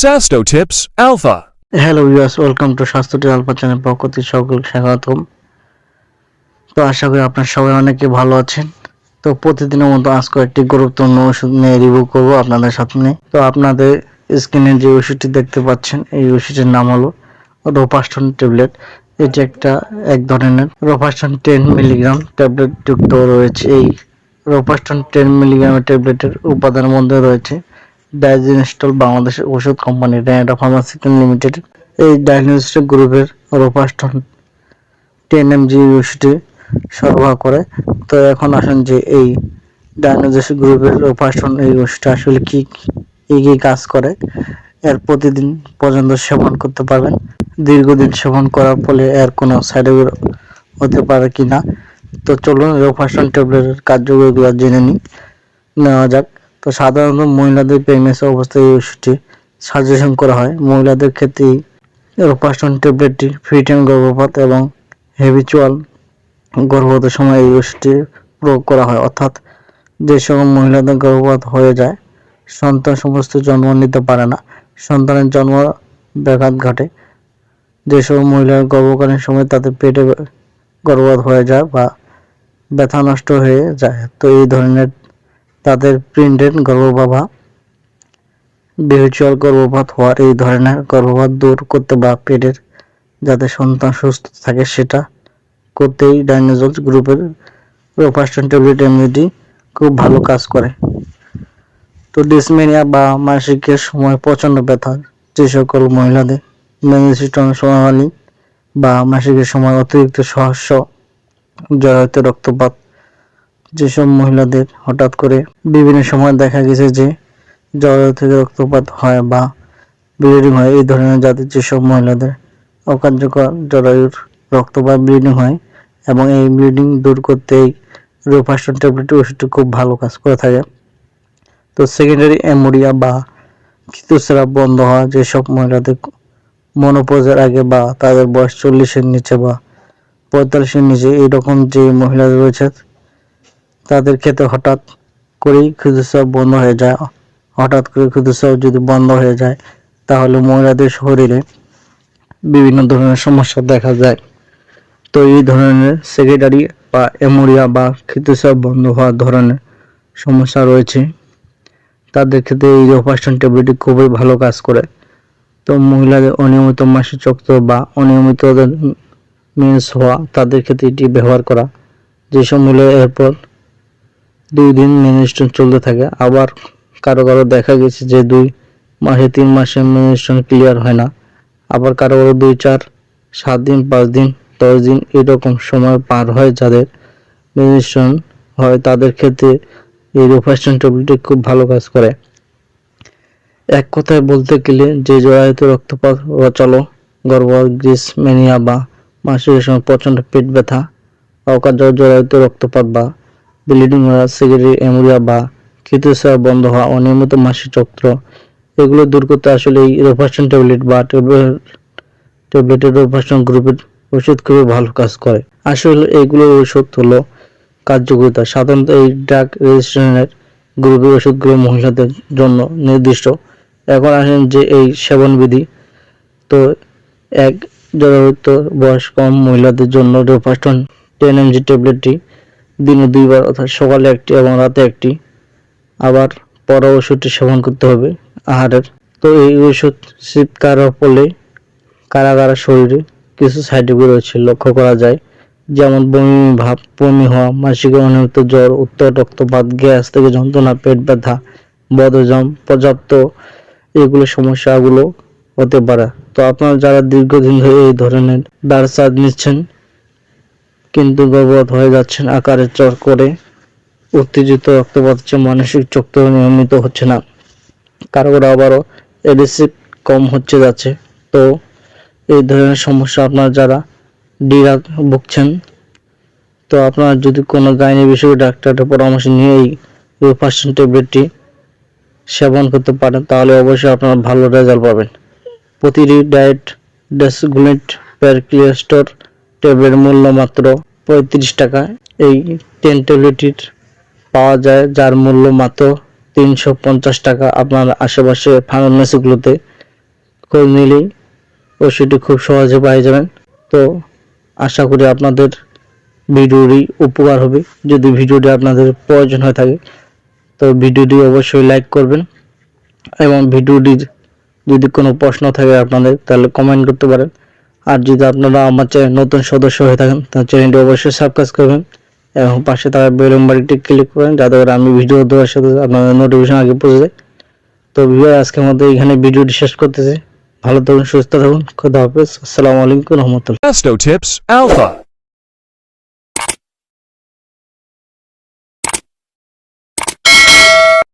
Sasto Tips Alpha. Hello viewers, welcome to স্বাস্থ্যটি alpha channel পক্ষ থেকে সকলকে স্বাগতম। তো আশা করি আপনারা সবাই অনেকে ভালো আছেন। তো প্রতিদিনের মতো আজকে একটি গুরুত্বপূর্ণ ওষুধ নিয়ে রিভিউ করব আপনাদের সামনে। তো আপনাদের স্ক্রিনে যে ওষুধটি দেখতে পাচ্ছেন, এই ওষুধের নাম হলো রোপাস্টন ট্যাবলেট। এটি এক ধরনের রোপাস্টন 10 মিলিগ্রাম ট্যাবলেট যুক্ত রয়েছে। এই রোপাস্টন 10 মিলিগ্রামের ট্যাবলেটের উপাদানের মধ্যে রয়েছে ডাইজিনেস্টল, বাংলাদেশের ওষুধ কোম্পানি রেনেটা ফার্মাসিউটিক্যাল লিমিটেড। এই ডাইজিনেস্টল গ্রুপের রোপাস্টন 10 mg ওষুধটি সরবরাহ করে। তো এখন আসেন যে এই ডাইজিনেস্টল গ্রুপের রোপাস্টন এই ওষুধটা আসলে কি কাজ করে, এর প্রতিদিন পর্যন্ত সেবন করতে পারবেন। দীর্ঘদিন সেবন করার ফলে এর কোনো সাইড এফেক্ট হতে পারে কিনা। তো চলুন রোপাস্টন ট্যাবলেটের কার্যকরিতা জেনে নেওয়া যাক। তো সাধারণত মহিলাদের প্রেগন্যান্সি অবস্থায় এই ওষুধটি সাজেশন করা হয়। মহিলাদের ক্ষেত্রে রোপাস্টন ট্যাবলেটটি প্রিটার্ম গর্ভপাত এবং হ্যাবিচুয়াল গর্ভপাতের সময় এই ওষুধটি প্রয়োগ করা হয়, অর্থাৎ যে সকল মহিলাদের গর্ভপাত হয়ে যায়, সন্তান সমস্ত জন্ম নিতে পারে না, সন্তানের জন্ম ব্যাঘাত ঘটে। যে সকল মহিলার গর্ভকালীন সময় তাদের পেটে গর্ভপাত হয়ে যায় বা ব্যথা নষ্ট হয়ে যায়, তো এই ধরনের তাদের প্রিন্টেড গর্ভপাত বা ভিজুয়াল গর্ভপাত হওয়ার এই ধরনের গর্ভপাত দূর করতে বা পেটের যাতে সন্তান সুস্থ থাকে সেটা করতেই ডাইজিনেস্টল গ্রুপের রোপাস্টন ট্যাবলেট এমনিটি খুব ভালো কাজ করে। তো ডিসমেনিয়া বা মাসিকের সময় প্রচণ্ড ব্যথা, যে সকল মহিলাদের মেনস্ট্রুয়েশন চলাকালীন বা মাসিকের সময় অতিরিক্ত সহস্য জরায়ুতে রক্তপাত, যেসব মহিলাদের হঠাৎ করে বিভিন্ন সময় দেখা গেছে যে জরায়ু থেকে রক্তপাত হয় বা ব্লিডিং হয়, এই ধরনের যাদের যেসব মহিলাদের অকার্যকর জরায়ুর রক্তপাত ব্লিডিং হয় এবং এই ব্লিডিং দূর করতে এই রোপাস্টন ট্যাবলেট ওষুধটি খুব ভালো কাজ করে থাকে। তো সেকেন্ডারি অ্যামোরিয়া বা ঋতুস্রাব বন্ধ হওয়া, যেসব মহিলাদের মনোপজের আগে বা তাদের বয়স 40-এর নিচে বা 45-এর নিচে এইরকম যে মহিলাদের রয়েছে, তাদের ক্ষেত্রে হঠাৎ করেই ঋতুস্রাব বন্ধ হয়ে যায়। হঠাৎ করে ঋতুস্রাব যদি বন্ধ হয়ে যায় তাহলে মহিলাদের শরীরে বিভিন্ন ধরনের সমস্যা দেখা যায়। তো এই ধরনের সেকেন্ডারি বা অ্যামোরিয়া বা ঋতুস্রাব বন্ধ হওয়ার ধরনের সমস্যা রয়েছে, তাদের ক্ষেত্রে এই রোপাস্টন ট্যাবলেটটি খুবই ভালো কাজ করে। তো মহিলাদের অনিয়মিত মাসিক চক্র বা অনিয়মিত মেন্স হওয়া, তাদের ক্ষেত্রে এটি ব্যবহার করা। যেসব মহিলা এরপর 2 দিন মেনস্ট্রুয়েশন চলতে থাকে, আবার কারো দেখা গেছে যে 2 মাসে 3 মাসে মেনস্ট্রুয়েশন ক্লিয়ার হয় না, আবার কারো 2, 4, 7 দিন, 5 দিন, 10 দিন এরকম সময় পার হয় যাদের মেনস্ট্রুয়েশন হয়, তাদের ক্ষেত্রে এই রোপাস্টন ট্যাবলেটটি খুব ভালো কাজ করে। এক কথায় বলতে গেলে যে জরায়ুতে রক্তপাত, রচালো গর্ভপাত, ডিসমেনিয়া বা মাসিকের সময় প্রচণ্ড পেট ব্যথা, অকার্যকর জরায়ুতে রক্তপাত বা ব্লিডিং হওয়া, সেকেন্ডারি অ্যামোরিয়া বা ঋতুস্রাব বন্ধ হওয়া, অনিয়মিত মাসিক চক্র, এগুলো দূর করতে আসলে এই রোপাস্টন ট্যাবলেট বা ট্যাবলেটের রোপাস্টন গ্রুপের ওষুধ খুবই ভালো কাজ করে। আসলে এইগুলোর ওষুধ হলো কার্যকারিতা। সাধারণত এই ড্রাগ রেজিস্ট্রেশনের গ্রুপের ওষুধগুলো মহিলাদের জন্য নির্দিষ্ট। এখন আসেন যে এই সেবন বিধি। তো এক জরায়ুত বয়স কম মহিলাদের জন্য রোপাস্টন 10 mg ট্যাবলেটটি দিনে 2 বার, অর্থাৎ সকালে একটি এবং রাতে একটি, আবার পরে ওষুধটি সেবন করতে হবে আহারের। তো এই ওষুধ সেবন করার ফলে কারো শরীরে কিছু সাইড এফেক্ট রয়েছে লক্ষ্য করা যায়, যেমন বমি ভাব, বমি হওয়া, মাসিকের অনিয়মিত জ্বর, উত্তর রক্তপাত, গ্যাস থেকে যন্ত্রণা, পেট ব্যথা, বদহজম, পর্যাপ্ত এগুলো সমস্যাগুলো হতে পারে। তো আপনারা যারা দীর্ঘদিন ধরে এই ধরনের ডারসাদ নিচ্ছেন কিন্তু গর্ভপাত হয়ে যাচ্ছেন, আকারে চর করে, উত্তেজিত রক্তপাত হচ্ছে, মানসিক চক্র নিয়মিত হচ্ছে না, কারো আবারও এডিসিভ কম হচ্ছে যাচ্ছে, তো এই ধরনের সমস্যা আপনারা যারা ডিরা ভুগছেন, তো আপনারা যদি কোনো গাইনি বিশেষজ্ঞ ডাক্তারের পরামর্শ নিয়ে এই রোপাস্টন ট্যাবলেটটি সেবন করতে পারেন, তাহলে অবশ্যই আপনারা ভালো রেজাল্ট পাবেন। প্রতিটি ডায়েট ডেসগুলেট পের ক্লিয়াস্টোর ট্যাবলেট মূল্য মাত্র 35 টাকা। এই 10 ট্যাবলেটটির পাওয়া যায় যার মূল্য মাত্র 350 টাকা আপনার আশেপাশে ফার্মেসিগুলোতে খোঁজ নিলেই ওষুধটি খুব সহজে পেয়ে যাবেন। তো আশা করি আপনাদের ভিডিওটি উপকার হবে। যদি ভিডিওটি আপনাদের প্রয়োজন হয়ে থাকে তো ভিডিওটি অবশ্যই লাইক করবেন, এবং ভিডিওটির যদি কোনো প্রশ্ন থাকে আপনাদের তাহলে কমেন্ট করতে পারেন। আর যদি আপনারা আমার চ্যানেল নতুন সদস্য হয়ে থাকেন তাহলে চ্যানেলটি অবশ্যই সাবস্ক্রাইব করবেন এবং পাশে থাকা বেল বাটনটি ক্লিক করবেন, যাতে করে আমি ভিডিও দেওয়ার সাথে আপনাদের নোটিফিকেশন আগে পৌঁছে যায়। তো ভিউয়ার, আজকের মতো এখানে ভিডিওটি শেষ করতেছি। ভালো থাকুন, সুস্থ থাকুন, খোদা হাফেজ, আসসালামু আলাইকুম রহমতুল্লাহ। Presto Tips Alpha.